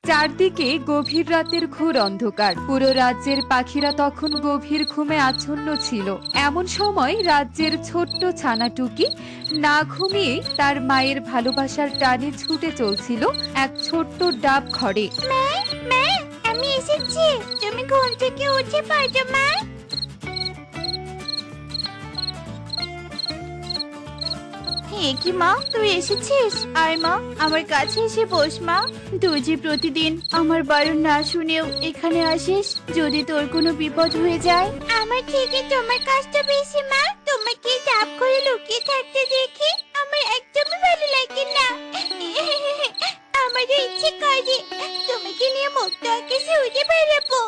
চারদিকে গভীর রাতের ঘোর অন্ধকার। পুরো রাজ্যের পাখিরা তখন গভীর ঘুমে আচ্ছন্ন ছিল। এমন সময় রাজ্যের ছোট্ট ছানা টুকি না ঘুমিয়ে তার মায়ের ভালোবাসার টানে ছুটে চলছিল এক ছোট্ট ডাব ঘরে। মা, মা, আমি এসেছি। তুমি ঘুম থেকে উঠে পড়ো মা। কি মা, তুই এসেছিস? আয় মা, আমার কাছে এসে বস মা। তুই যে প্রতিদিন আমার বারণ না শুনেও এখানে আসিস, যদি তোর কোনো বিপদ হয়ে যায়। আমার থেকে তোমার কষ্ট বেশি মা। তোমাকে ডাব করে লুকিয়ে থাকতে দেখে আমার একদমই ভালো লাগে না। আমারও ইচ্ছে করে তোমাকে নিয়ে মুক্ত আকাশে উড়ে বেড়াবো।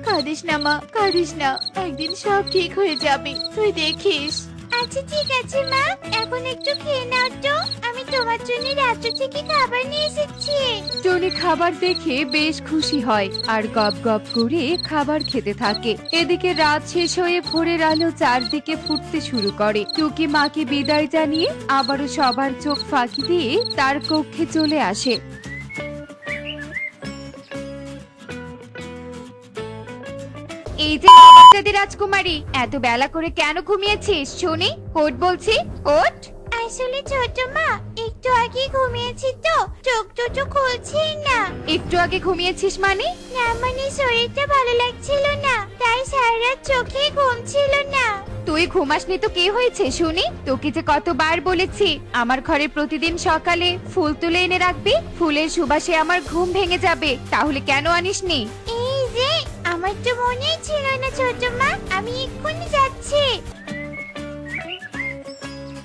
কাঁদিস না মা, কাঁদিস না। একদিন সব ঠিক হয়ে যাবে, তুই দেখিস। আচ্ছা ঠিক আছে মা, এখন একটু খেয়ে নাও তো। আমি তোমার জন্য রাত্র থেকে খাবার নিয়ে এসেছি। টনি খাবার দেখে বেশ খুশি হয় আর গপ গপ করে খাবার খেতে থাকে। এদিকে রাত শেষ হয়ে ভোরের আলো চারদিকে ফুটতে শুরু করে। টুকি মাকে বিদায় জানিয়ে আবারও সবার চোখ ফাঁকি দিয়ে তার কক্ষে চলে আসে। এই যে নবাবজাদি রাজকুমারী, এত বেলা করে কেন ঘুমিয়েছিস শুনি? ওঠ বলছি, ওঠ। আসলে ছোট মা, একটু আগে ঘুমিয়েছি তো, চোখ দুটো খুলছেই না। একটু আগে ঘুমিয়েছিস মানে? না মানে শরীরটা ভালো লাগছিল না, তাই সারা রাত চোখে ঘুম ছিল না। তুই ঘুমাসনি তো কি হয়েছে শুনি? তোকে যে কতবার বলেছি আমার ঘরে প্রতিদিন সকালে ফুল তুলে এনে রাখবি, ফুলের সুবাসে আমার ঘুম ভেঙে যাবে। তাহলে কেন আনিসনি? এই যে, আমার তো মনেই ছিল না ছোট মা, আমি এক্ষুনি যাচ্ছি।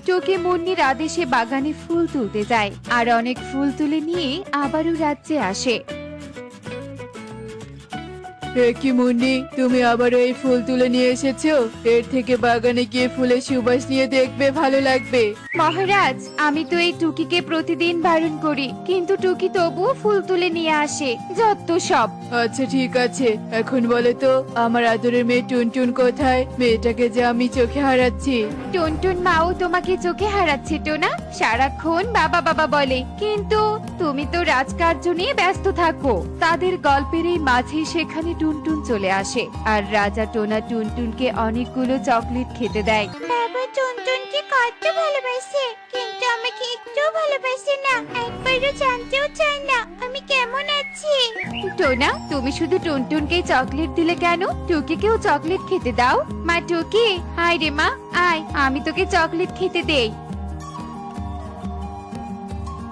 টুকি মুন্নির আদেশে বাগানে ফুল তুলতে যায় আর অনেক ফুল তুলে নিয়ে আবারও রাজ্যে আসে। কি মুন্নি, তুমি আবারও এই ফুল তুলে নিয়ে এসেছো? এর থেকে বাগানে গিয়ে ফুলের সুবাস নিয়ে দেখবে, ভালো লাগবে। মহারাজ, আমি তো এই টুকিকে প্রতিদিন বারণ করি, কিন্তু টুকি তবুও ফুল তুলে নিয়ে আসে। যত সব। আচ্ছা ঠিক আছে, এখন বলো তো আমার আদরের মেয়ে টুনটুন কোথায়? মেয়েটাকে যে আমি চোখে হারাচ্ছি। টুনটুন মাও তোমাকে চোখে হারাচ্ছে টোনা, সারাক্ষণ বাবা বাবা বলে, কিন্তু তুমি তো রাজকার্য নিয়ে ব্যস্ত থাকো। তাদের গল্পের এই মাঝে সেখানে টুনটুন চলে আসে আর রাজা টোনা টুনটুনকে অনেকগুলো চকলেট খেতে দেয়। বাবা টুনটুনকে কত ভালোবাসে, কিন্তু আমাকে একটু ভালোবাসে না, একবারও জানতেও চায় না আমি কেমন আছি। টোনা, তুমি শুধু টুনটুনকে চকলেট দিলে কেন? টুকিকেও চকলেট খেতে দাও। মা টুকি, আয় রে মা, আয়, আমি তোকে চকলেট খেতে দেই।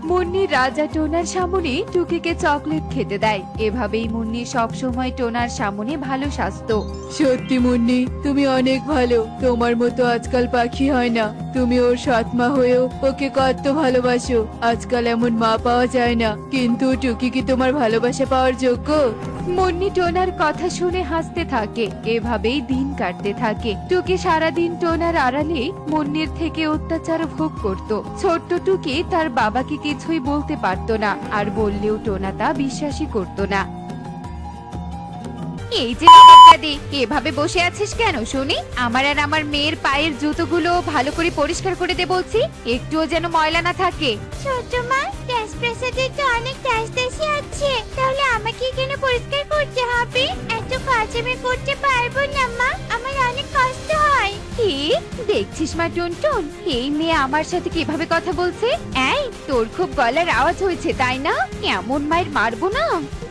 মুন্নি রাজা টোনার সামনে টুকিকে চকলেট খেতে দেয়। এভাবেই মুন্নি সব সময় টোনার সামনে ভালো সাজতো। সত্যি মুন্নি, তুমি অনেক ভালো। তোমার মতো আজকাল পাখি হয় না। তুমি ওর সৎ মা হয়েও ওকে কত ভালোবাসো। আজকাল এমন মা পাওয়া যায় না। কিন্তু টুকি কি তোমার ভালোবাসা পাওয়ার যোগ্য? মুন্নি টোনার কথা শুনে হাসতে থাকে। এভাবেই দিন কাটতে থাকে। টুকি সারাদিন টোনার আড়ালে মুন্নির থেকে অত্যাচার ভোগ করত। ছোট্ট টুকি তার বাবাকে কিছুই বলতে পারতো না, আর বললেও টোনা তা বিশ্বাসই করতো না। এই যে নবাবজাদি, এভাবে বসে আছিস কেন শুনি? আমার আর আমার মেয়ের পায়ের জুতোগুলো ভালো করে পরিষ্কার করে দে বলছি, একটুও যেন ময়লা না থাকে। ছোট মা, রাজপ্রাসাদে তো অনেক দাসদাসী আছে, তাহলে আমাকে কেন পরিষ্কার করতে হবে? এত কাজ আমি করতে পারবো না মা, আমার অনেক কষ্ট হয়। কি দেখছিস মা টুনটুন, এই মেয়ে আমার সাথে কিভাবে কথা বলছে? এই, তোর খুব গলার আওয়াজ হয়েছে তাই না? এমন মায়ের মারবো না।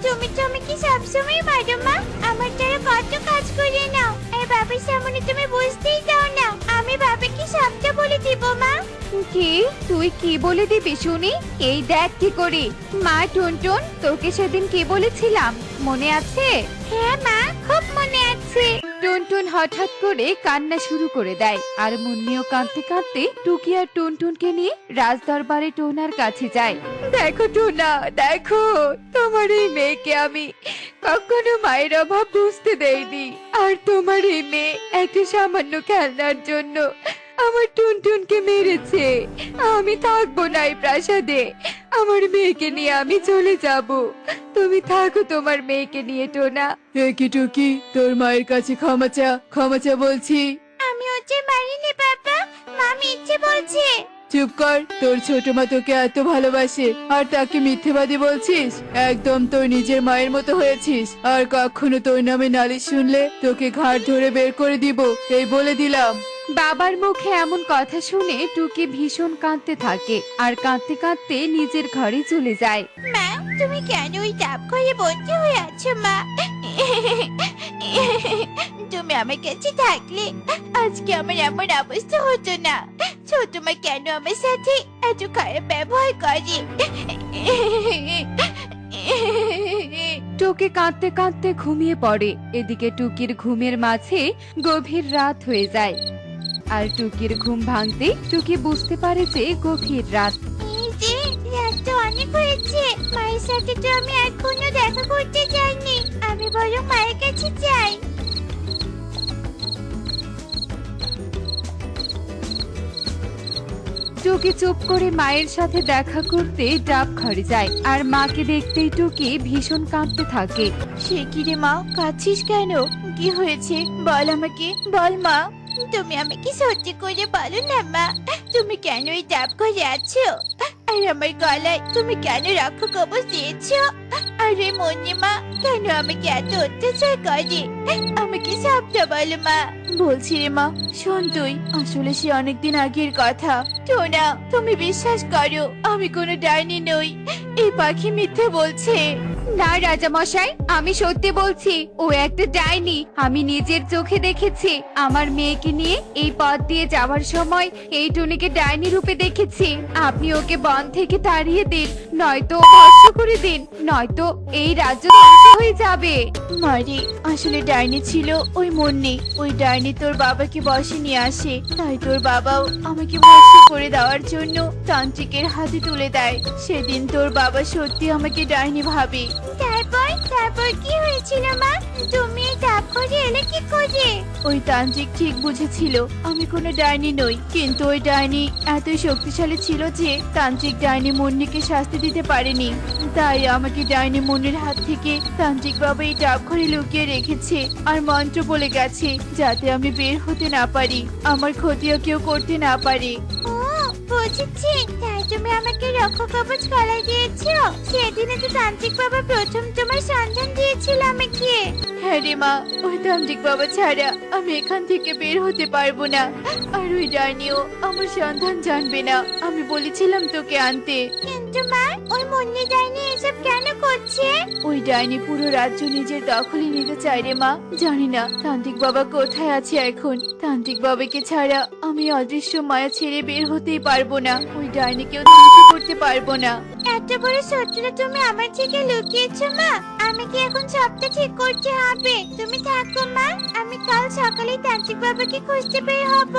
তুমি তো আমাকে সবসময় মারো মা, আমার দ্বারা কত কাজ করিয়ে নাও, আর বাবার সামনে তুমি বুঝতেই দাও না। আমি বাবাকে সবটা বলে দিব মা। কি? তুই কি বলে দিবি শুনি? এই দেখ কি করি। মা টুনটুন, তোকে সেদিন কি বলেছিলাম মনে আছে? হ্যাঁ মা, খুব মনে আছে। টুনটুন হঠাৎ করে কান্না শুরু করে দেয় আর মুন্নিও কাঁদতে কাঁদতে টুকি আর টুনটুনকে নিয়ে রাজদরবারে টোনার কাছে যায়। দেখো টোনা, দেখো, তোমার এই মেয়েকে আমি কখনো মায়ের অভাব বুঝতে দেইনি, আর তোমার এই মেয়ে একটা সামান্য খেলনার জন্য আমার টুনটুনকে মেরেছে। আমি থাকবো না এই প্রাসাদে, আমার মেয়েকে নিয়ে আমি চলে যাব। তুমি থাকো তোমার মেয়েকে নিয়ে টোনা। কি টুকি, তোর মায়ের কাছে ক্ষমা চা, ক্ষমা চা বলছি। আমি ওকে মারিনি বাবা, মা মিথ্যে বলছে। চুপ কর, তোর ছোট মা তোকে এত ভালোবাসে আর তাকে মিথ্যেবাদী বলছিস? একদম তোর নিজের মায়ের মতো হয়েছিস। আর কখনো তোর নামে নালিশ শুনলে তোকে ঘাড় ধরে বের করে দিব, এই বলে দিলাম। বাবার মুখে এমন কথা শুনে টুকি ভীষণ কাঁদতে থাকে আর কাঁদতে কাঁদতে নিজের ঘরে চলে যায়। মা, তুমি কেন ওই ডাব ঘরে বন্দি হয়ে আছো মা? তুমি আমার কাছে থাকলে আজকে আমার এমন অবস্থা হতো না। ছোট মা কেন আমার সাথে এত খারাপ ব্যবহার করে? টুকি কাঁদতে কাঁদতে ঘুমিয়ে পড়ে। এদিকে টুকির ঘুমের মাঝে গভীর রাত হয়ে যায়। আর টুকির ঘুম ভাঙতে টুকি বুঝতে পারে যে গভীর রাত। এই যে রাত তো অনেক হয়েছে, মায়ের সাথে তো আমি এখনো দেখা করতে যাইনি। আমি বরং মায়ের কাছে যাই। টুকি চুপ করে মায়ের সাথে দেখা করতে ডাব ঘরে যায় আর মাকে দেখতেই টুকি ভীষণ কাঁদতে থাকে। সে কি রে মা, কাঁদছিস কেন? কি হয়েছে বল আমাকে, বল মা। তুমি আমাকে সহ্য করে বলো না মা, তুমি কেন এই ডাব ঘরে আছো? আর আমার গলায় তুমি কেন রক্ষা কবচ দিয়েছো? আরে মনি মা কেন আমাকে এত অত্যাচার করে? আমাকে সবটা বলো মা। বলছি রে মা, শোন তুই, আসলে সে অনেকদিন আগের কথা। টোনা, তুমি বিশ্বাস করো আমি কোনো ডাইনি নই। এই পাখি মিথ্যে বলছে। না রাজা মশাই, আমি সত্যি বলছি, ও একটা ডাইনি। আমি নিজের চোখে দেখেছি। আমার মেয়েকে নিয়ে এই পথ দিয়ে যাওয়ার সময় এই টুনিকে ডাইনি রূপে দেখেছি। আপনি ওকে বন থেকে তাড়িয়ে দিন, নয়তো ভস্ম করে দিন, নয়তো এই রাজ্য ধ্বংস হয়ে যাবে। মারি, আসলে ডাইনি ছিল ওই মুন্নি। ওই ডাইনি তোর বাবাকে বশে নিয়ে আসে, তাই তোর বাবাও আমাকে ভস্ম করে দেওয়ার জন্য তান্ত্রিকের হাতে তুলে দেয়। সেদিন তোর বাবা সত্যি আমাকে ডাইনি ভাবে। তারপর কি হয়েছিল মা? তুমি ডাব করে এলে কি করে? ওই তান্ত্রিক ঠিক বুঝেছিল আমি কোনো ডাইনি নই, কিন্তু ওই ডাইনি এত শক্তিশালী ছিল যে তান্ত্রিক ডাইনি মুন্নিকে শাস্তি দিতে পারেনি। তাই আমাকে ডাইনি মুন্নির হাত থেকে তান্ত্রিক বাবা এই ডাব ঘরে লুকিয়ে রেখেছে আর মন্ত্র বলে গেছে যাতে আমি বের হতে না পারি, আমার ক্ষতিও কেউ করতে না পারে। বুঝেছি, তাই তুমি আমাকে রক্ষা কবচ গলায় দিয়েছো। সেদিনে তো তান্ত্রিক বাবা প্রথম তোমার সন্ধান দিয়েছিল আমাকে। হ্যাঁ রে মা, ওই তান্ত্রিক বাবা ছাড়া আমি এখান থেকে বের হতে পারবো না। আর ওই ডাইনিও আমার সন্ধান জানবে না। আমি বলেছিলাম তোকে আনতে। কিন্তু মা, ওই মুন্নি ডাইনি এসব কেন করছে? ওই ডাইনি পুরো রাজ্য নিজের দখলে নিতে চায় রে মা। জানি না তান্ত্রিক বাবা কোথায় আছে এখন। তান্ত্রিক বাবাকে ছাড়া আমি অদৃশ্য মায়া ছেড়ে বের হতেই পারবো না। ওই ডাইনিকেও ধ্বংস করতে পারবো না। এত বড় শত্রুতা তুমি আমার থেকে লুকিয়েছো মা। আমাকে এখন সবটা ঠিক করতে হবে। তুমি থাকো মা, আমি কাল সকালে তান্ত্রিক বাবাকে খুঁজতে বের হব।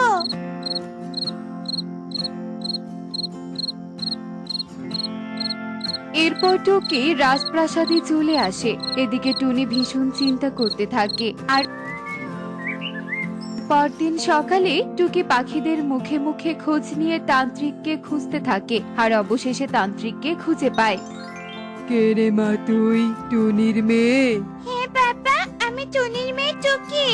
এরপর টুকি রাজপ্রাসাদে চলে আসে। এদিকে টুনি ভীষণ চিন্তা করতে থাকে। আর পরদিন সকালে টুকি পাখিদের মুখে মুখে খোঁজ নিয়ে তান্ত্রিককে খুঁজতে থাকে আর অবশেষে তান্ত্রিককে খুঁজে পায়। কে রে মা, তুই টুনির মেয়ে? হ্যাঁ বাবা, আমি টুনির মেয়ে টুকি।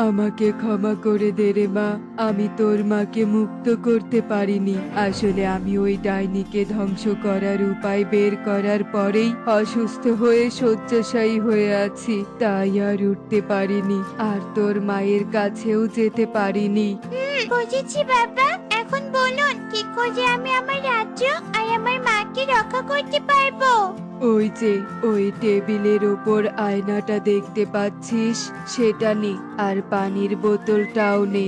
আমাকে ক্ষমা করে দে রে মা, আমি তোর মাকে মুক্ত করতে পারিনি। আসলে আমি ওই ডাইনিকে ধ্বংস করার উপায় বের করার পরেই অসুস্থ হয়ে শয্যাশায়ী হয়ে আছি, তাই আর উঠতে পারিনি, আর তোর মায়ের কাছেও যেতে পারিনি। বুঝেছি বাবা, এখন বলুন কি করে আমি আমার রাজ্য আর আমার মাকে রক্ষা করতে পারবো? ওই যে ওই টেবিলের ওপর আয়নাটা দেখতে পাচ্ছিস, সেটা নে, আর পানির বোতলটাও নে।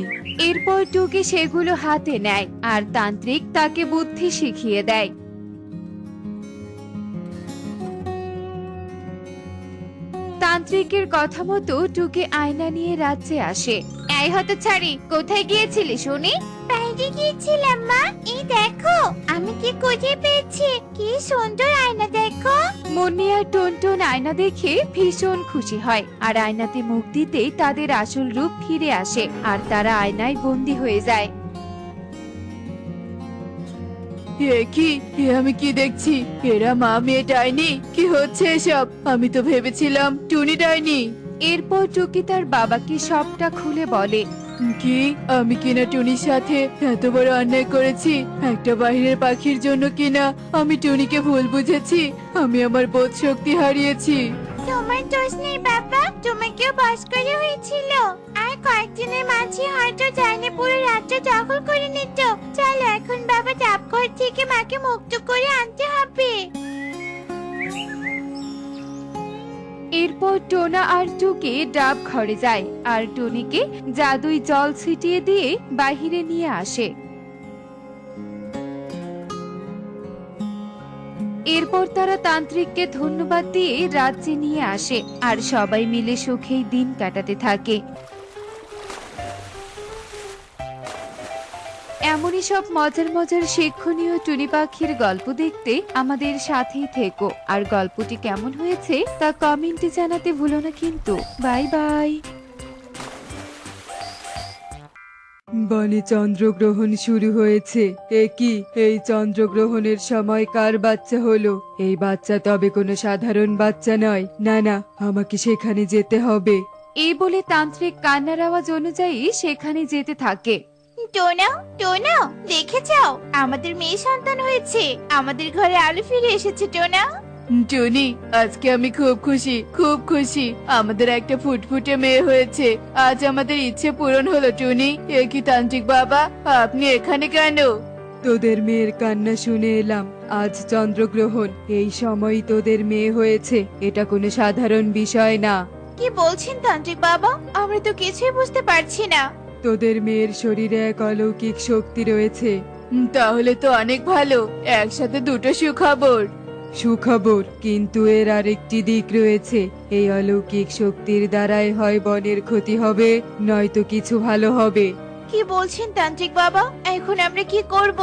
এরপর টুকি সেগুলো হাতে নেয় আর তান্ত্রিক তাকে বুদ্ধি শিখিয়ে দেয়। তান্ত্রিকের কথা মতো টুকি আয়না নিয়ে রাজ্যে আসে। এই হতচ্ছাড়ি, কোথায় গিয়েছিলি শুনি? বাইরে গিয়েছিলাম মা। এই দেখো আমি কি খুঁজে পেয়েছি, কি সুন্দর আয়না দেখো। মুন্নি আর টুনটুন আয়না দেখে ভীষণ খুশি হয় আর আয়নাতে মুখ দিতেই তাদের আসল রূপ ফিরে আসে আর তারা আয়নায় বন্দী হয়ে যায়। আমি কি দেখছি? এরা মা মেয়ে ডাইনি? কি হচ্ছে এসব? আমি তো ভেবেছিলাম টুনি ডাইনি। এরপর টুকি তার বাবাকে সবটা খুলে বলে। কি আমি কিনা টুনির সাথে এত বড় অন্যায় করেছি? একটা বাইরের পাখির জন্য কিনা আমি টুনিকে ভুল বুঝেছি? আমি আমার বোধ শক্তি হারিয়েছি। তোমার দোষ নেই বাবা, তোমাকেও বাস করা হয়েছিল। আর কয়েকদিনের মাঝে হয়তো ডাইনি পুরো রাতটা দখল করে নিত। চলো এখন বাবা ডাবঘর থেকে মাকে মুক্ত করে আনতে হবে। এরপর টোনা আর টুকি ডাব ঘরে যায় আর টুনিকে জাদুই জল ছিটিয়ে দিয়ে বাহিরে নিয়ে আসে। এরপর তারা তান্ত্রিককে ধন্যবাদ দিয়ে রাজ্যে নিয়ে আসে আর সবাই মিলে সুখেই দিন কাটাতে থাকে। এমনই সব মজার মজার শিক্ষণীয় টুনি পাখির গল্প দেখতে আমাদের সাথেই থেকো। আর গল্পটি কেমন হয়েছে তা কমেন্টে জানাতে ভুলো না কিন্তু। Bye bye. বনে চন্দ্রগ্রহণ শুরু হয়েছে। কি এই চন্দ্রগ্রহণের সময় কার বাচ্চা হলো? এই বাচ্চা তবে কোনো সাধারণ বাচ্চা নয়। না না, আমাকে সেখানে যেতে হবে। এই বলে তান্ত্রিক কান্নার আওয়াজ অনুযায়ী সেখানে যেতে থাকে। টোনা টোনা, দেখে যাও, আমাদের মেয়ে সন্তান হয়েছে। আমাদের ঘরে আলো ফিরে এসেছে টোনা। টুনি, আজকে আমি খুব খুশি, খুব খুশি। আমাদের একটা ফুটফুটে মেয়ে হয়েছে। আজ আমাদের ইচ্ছে পূরণ হলো। টুনি, এ কি তান্ত্রিক বাবা, আপনি এখানে কেন? তোদের মেয়ের কান্না শুনে এলাম। আজ চন্দ্রগ্রহণ, এই সময় তোদের মেয়ে হয়েছে। এটা কোনো সাধারণ বিষয় না। কি বলছেন তান্ত্রিক বাবা? আমরা তো কিছুই বুঝতে পারছি না। তোদের মেয়ের শরীরে এক অলৌকিক শক্তি রয়েছে। তাহলে তো অনেক ভালো, একসাথে দুটো সুখবর। সুখবর, কিন্তু এর আরেকটি দিক রয়েছে। এই অলৌকিক শক্তির দ্বারাই হয় বনের ক্ষতি হবে, নয়তো কিছু ভালো হবে। কি বলছেন তান্ত্রিক বাবা? এখন আমরা কি করব?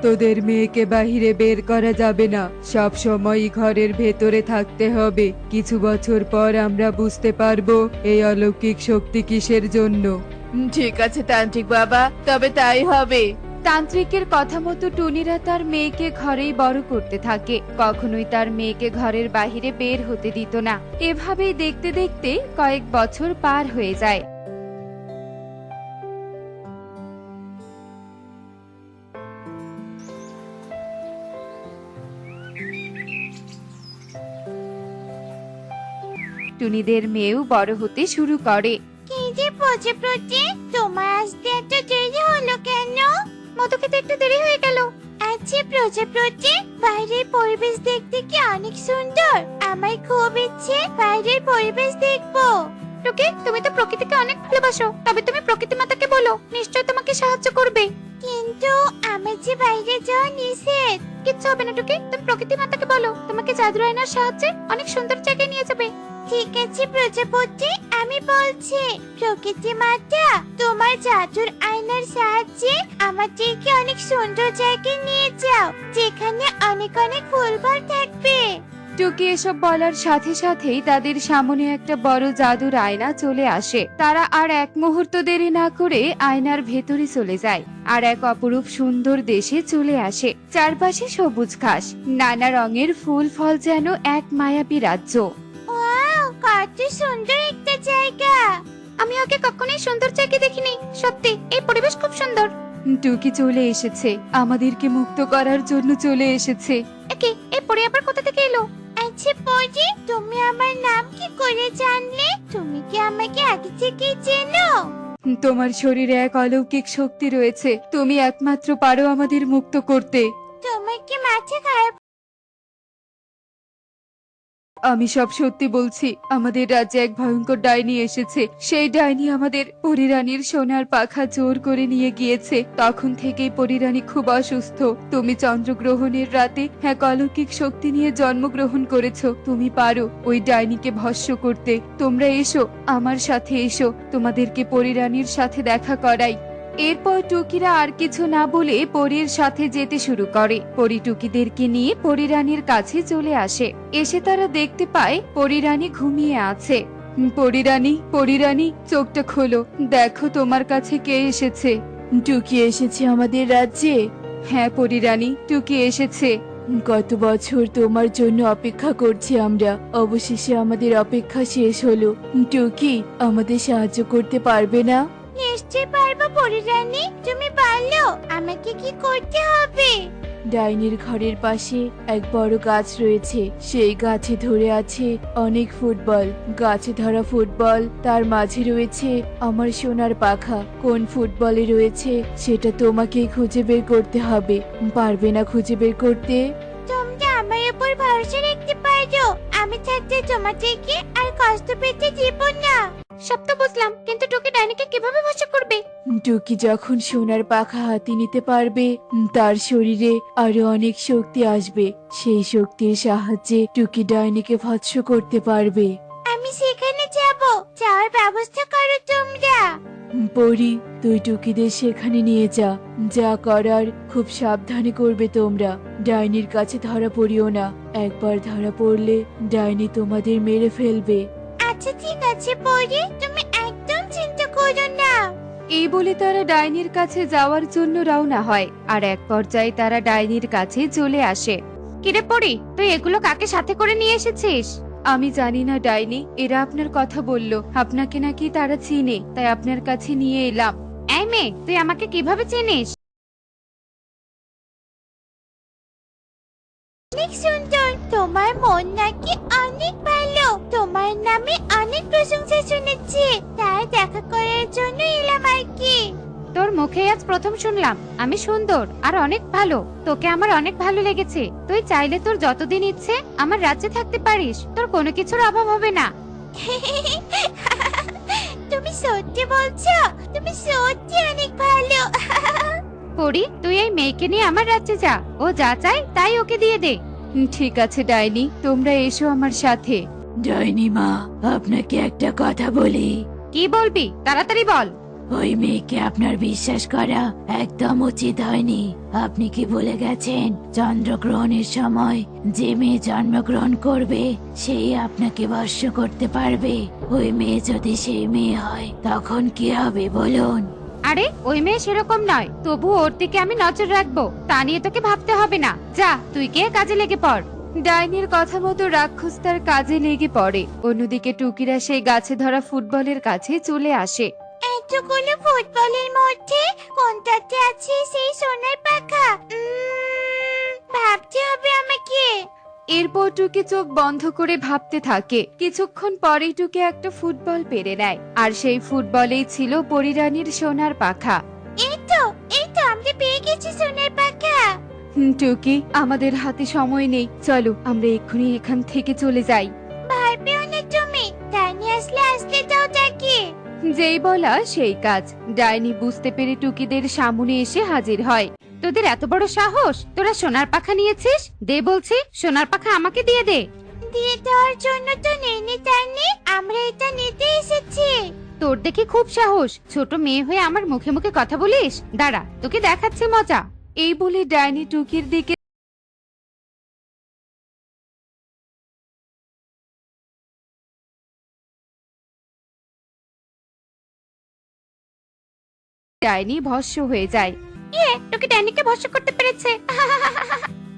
তোদের মেয়েকে বাহিরে বের করা যাবে না, সব সময় ঘরের ভেতরে থাকতে হবে। কিছু বছর পর আমরা বুঝতে পারবো এই অলৌকিক শক্তি কিসের জন্য। ঠিক আছে তান্ত্রিক বাবা, তবে তাই হবে। তান্ত্রিকের কথা মতো টুনিরা তার মেয়েকে ঘরেই বড় করতে থাকে। কখনোই তার মেয়েকে ঘরের বাইরে বের হতে দিত না। এভাবেই দেখতে দেখতে কয়েক বছর পার হয়ে যায়। টুনিদের মেয়েও বড় হতে শুরু করে। কি যে প্রজাপতি, তোমার আসতে এত দেরি হলো কেন? মধু খেতে একটু দেরি হয়ে গেল। আচ্ছা প্রজাপতি, বাইরের পরিবেশ দেখতে কি অনেক সুন্দর। আমার খুব ইচ্ছে বাইরের পরিবেশ দেখবো। টুকি, তুমি তো প্রকৃতিকে অনেক ভালোবাসো, তবে তুমি প্রকৃতি মাতাকে বলো, নিশ্চয় তোমাকে সাহায্য করবে। কিন্তু আমার যে বাইরে যাওয়া নিষেধ। কিচ্ছু হবে না টুকি, তুমি প্রকৃতি মাতাকে বলো তোমাকে জাদুর আয়নার সাহায্যে অনেক সুন্দর জায়গায় নিয়ে যাবে। ঠিক আছে প্রজাপতি, আমি বলছি। প্রকৃতি মাতা, তোমার জাদুর আয়নার সাহায্যে আমাদেরকে অনেক সুন্দর জায়গায় নিয়ে যাও, যেখানে অনেক অনেক ফুলফল থাকবে। টুকি এসব বলার সাথে সাথেই তাদের সামনে একটা বড় জাদুর আয়না চলে আসে। তারা আর এক মুহূর্ত দেরি না করে আয়নার ভেতরে চলে যায় আর এক অপরূপ সুন্দর দেশে চলে আসে। চারপাশে সবুজ ঘাস, নানা রঙের ফুল ফল, যেন এক মায়াবী রাজ্য। ওয়াও, কত সুন্দর একটা জায়গা। আমি আগে কখনোই সুন্দর জায়গা দেখিনি। সত্যি এই পরিবেশ খুব সুন্দর। টুকি চলে এসেছে, আমাদেরকে মুক্ত করার জন্য চলে এসেছে। একে এই পরি আবার কোথা থেকে এলো? আচ্ছা পরি, তুমি আমার নাম কি করে জানলে? তুমি কি আমাকে আগে থেকেই চেনো? তোমার শরীরে এক অলৌকিক শক্তি রয়েছে, তুমি একমাত্র পারো আমাদের মুক্ত করতে। তোমার কি মাথা খারাপ? আমি সব সত্যি বলছি। আমাদের রাজ্যে এক ভয়ঙ্কর ডাইনি এসেছে। সেই ডাইনি আমাদের পরিরানীর সোনার পাখা জোর করে নিয়ে গিয়েছে। তখন থেকেই পরিরানী খুব অসুস্থ। তুমি চন্দ্রগ্রহণের রাতে এক অলৌকিক শক্তি নিয়ে জন্মগ্রহণ করেছো। তুমি পারো ওই ডাইনিকে ভস্ম করতে। তোমরা এসো, আমার সাথে এসো, তোমাদেরকে পরিরানীর সাথে দেখা করাই। এরপর টুকিরা আর কিছু না বলে পরীর সাথে যেতে শুরু করে। পরী টুকিদেরকে নিয়ে পরিরানীর কাছে চলে আসে। এসে তারা দেখতে পায় পরিরানী ঘুমিয়ে আছে। পরিরানী, পরিরানী, চোখটা খোলো, দেখো তোমার কাছে কে এসেছে। টুকি এসেছে আমাদের রাজ্যে? হ্যাঁ পরিরানী, টুকি এসেছে। কত বছর তোমার জন্য অপেক্ষা করছি আমরা, অবশেষে আমাদের অপেক্ষা শেষ হলো। টুকি, আমাদের সাহায্য করতে পারবে না? নিশ্চয়ই পারবো পরিরানী, তুমি পারলো। আমাকে কি করতে হবে? ডাইনির ঘরের পাশে এক বড় গাছ রয়েছে, সেই গাছে ধরে আছে অনেক ফুটবল। গাছে ধরা ফুটবল, তার মাঝে রয়েছে আমার সোনার পাখা। কোন ফুটবলে রয়েছে সেটা তোমাকেই খুঁজে বের করতে হবে। পারবে না খুঁজে বের করতে? তোমরা আমার উপর ভরসা রাখতে পারো, আমি থাকতে তোমাদেরকে আর কষ্ট পেতে দিব না। সব তো বুঝলাম, কিন্তু টুকি ডাইনিকে কিভাবে বশে করবে? টুকি যখন সোনার পাখা হাতে নিতে পারবে, তার শরীরে আরো অনেক শক্তি আসবে। সেই শক্তির সাহায্যে টুকি ডাইনিকে ভৎস করতে পারবে। আমি সেখানে যাব, যাওয়ার ব্যবস্থা করো তোমরা। পরি, তুই টুকিদের সেখানে নিয়ে যা। যা করার খুব সাবধানে করবে তোমরা। ডাইনির কাছে ধরা পড়িও না। একবার ধরা পড়লে ডাইনি তোমাদের মেরে ফেলবে। আচ্ছা ঠিক আছে পরি, তুমি একদম চিন্তা করো না। এই বলে তারা ডাইনির কাছে যাওয়ার জন্য রওনা হয়। আর এক পর্যায়ে তারা ডাইনির কাছে চলে আসে। কিরে পড়ি, তুই এগুলো কাকে সাথে করে নিয়ে এসেছিস? আমি জানি না ডাইনি, এরা আপনার কথা বললো, আপনাকে নাকি তারা চিনে, তাই আপনার কাছে নিয়ে এলাম। এই মেয়ে, তুই আমাকে কিভাবে চিনিস? অনেক সুন্দর, তোমার মন নাকি অনেক ভালো। তোমার নামে অনেক প্রশংসা শুনেছি, তাই দেখা করার জন্য এলাম আর কি। তোর মুখে আজ প্রথম শুনলাম আমি সুন্দর আর অনেক ভালো। তোকে আমার অনেক ভালো লেগেছে। তুই চাইলে তোর যতদিন ইচ্ছে আমার রাজ্যে থাকতে পারিস, তোর কোনো কিছুর অভাব হবে না। তুমি সত্যি বলছো? তুমি সত্যি অনেক ভালো। পড়ি, তুই এই মেয়েকে নিয়ে আমার রাজ্যে যা, ও যা চায় তাই ওকে দিয়ে দে। ঠিক আছে ডাইনি, তোমরা এসো আমার সাথে। ডাইনি মা, আপনাকে একটা কথা বলি। কি বলবি, তাড়াতাড়ি বল। ওই মেয়েকে আপনার বিশ্বাস করা একদম উচিত হয়নি। আপনি কি ভুলে গেছেন চন্দ্রগ্রহণের সময় যে মেয়ে জন্মগ্রহণ করবে সেই আপনাকে বর্ষ করতে পারবে? ওই মেয়ে যদি সেই মেয়ে হয় তখন কি হবে বলুন? আরে ওই মেয়ে সেরকম নয়, তবু ওর দিকে আমি নজর রাখবো, তা নিয়ে তোকে ভাবতে হবে না। যা, তুই গিয়ে কাজে লেগে পড়। ডাইনির কথা মতো রাক্ষস তার কাজে লেগে পড়ে। অন্যদিকে টুকিরা সেই গাছে ধরা ফুটবলের কাছে চলে আসে। এতগুলো ফুটবলের মধ্যে কোনটাতে আছে সেই সোনার পাখা? ভাবতে হবে আমাকে। এরপর টুকি চোখ বন্ধ করে ভাবতে থাকে। কিছুক্ষণ পরেই টুকি একটা ফুটবল পেরে নেয়, আর সেই ফুটবলেই ছিল পরিরানীর সোনার পাখা। এই তো আমরা পেয়ে গেছি সোনার পাখা। টুকি, আমাদের হাতে সময় নেই, চলো আমরা এক্ষুনি এখান থেকে চলে যাই। ভয় পেও না তুমি, ডাইনি আসলে দাও তাকে। যেই বলা সেই কাজ। ডাইনি বুঝতে পেরে টুকিদের সামনে এসে হাজির হয়। তোদের এত বড় সাহস, তোরা সোনার পাখা নিয়েছিস? দে বলছি, সোনার পাখা আমাকে দিয়ে দে। দিয়ে দেওয়ার জন্য তো নেই ডাইনি, আমরা এটা নিতে এসেছি। তোর দেখি খুব সাহস, ছোট মেয়ে হয়ে আমার মুখে মুখে কথা বলিস? দাঁড়া, তোকে দেখাচ্ছি মজা। এই বলে ডাইনি টুকির দিকে ডাইনি ভস্ম হয়ে যায়। টুকি ডাইনিকে ভস্ম করতে পেরেছে।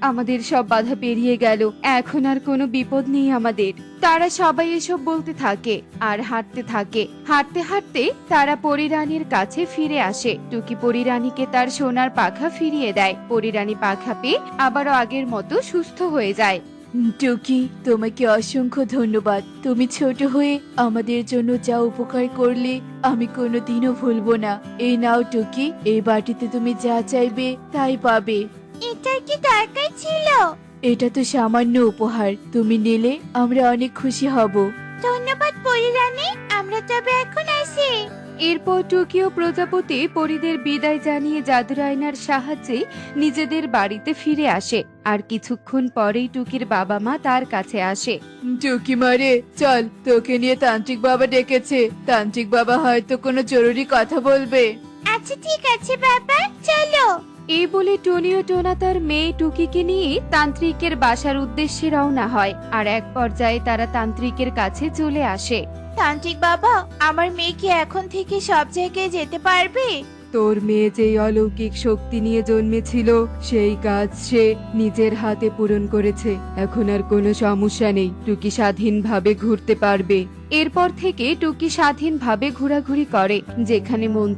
আমাদের সব বাধা পেরিয়ে গেল, এখন আর কোনো বিপদ নেই আমাদের। তারা সবাই এসব বলতে থাকে আর হাঁটতে থাকে। হাঁটতে হাঁটতে তারা পরিরানীর কাছে ফিরে আসে। টুকি পরিরানীকে তার সোনার পাখা ফিরিয়ে দেয়। পরিরানী পাখা পেয়ে আবারও আগের মতো সুস্থ হয়ে যায়। টুকি, তোমাকে অসংখ্য ধন্যবাদ। তুমি ছোট হয়ে আমাদের জন্য যা উপকার করলে আমি কোনোদিনও ভুলবো না। এই নাও টুকি, এই বাটিতে তুমি যা চাইবে তাই পাবে। এটা কি দরকার ছিল? এটা তো সামান্য উপহার, তুমি নিলে আমরা অনেক খুশি হব। ধন্যবাদ পরিরানী, আমরা তবে এখন আসি। এরপর টুকি ও প্রজাপতি পরীদের বিদায় জানিয়ে জাদুর আয়নার সাহায্যে নিজেদের বাড়িতে ফিরে আসে। আর কিছুক্ষণ পরেই টুকির বাবা মা তার কাছে আসে। টুকি মারে, চল, তোকে নিয়ে তান্ত্রিক বাবা ডেকেছে। তান্ত্রিক বাবা হয়তো কোনো জরুরি কথা বলবে। আচ্ছা ঠিক আছে বাবা, চলো। এই বলে টনি ও টোনা তার মেয়ে টুকিকে নিয়ে তান্ত্রিকের বাসার উদ্দেশ্যে রওনা হয়। আর এক পর্যায়ে তারা তান্ত্রিকের কাছে চলে আসে। তান্ত্রিক বাবা, আমার মেয়ে কি এখন থেকে সব জায়গায় যেতে পারবে? তোর মেয়ে যেই অলৌকিক শক্তি নিয়ে জন্মেছিল সেই কাজ সে নিজের হাতে পূরণ করেছে। এখন আর কোনো সমস্যা নেই, টুকি স্বাধীনভাবে ঘুরতে পারবে। এরপর থেকে টুকি স্বাধীনভাবে ঘোরাঘুরি করে, যেখানে মন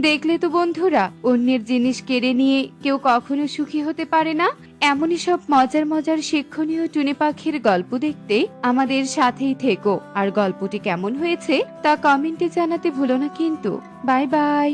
দেখলে তো বন্ধুরা, অন্যের জিনিস কেড়ে নিয়ে কেউ কখনো সুখী হতে পারে না। এমনই সব মজার মজার শিক্ষণীয় টুনি পাখির গল্প দেখতে আমাদের সাথেই থেকো। আর গল্পটি কেমন হয়েছে তা কমেন্টে জানাতে ভুলো না কিন্তু। Bye bye.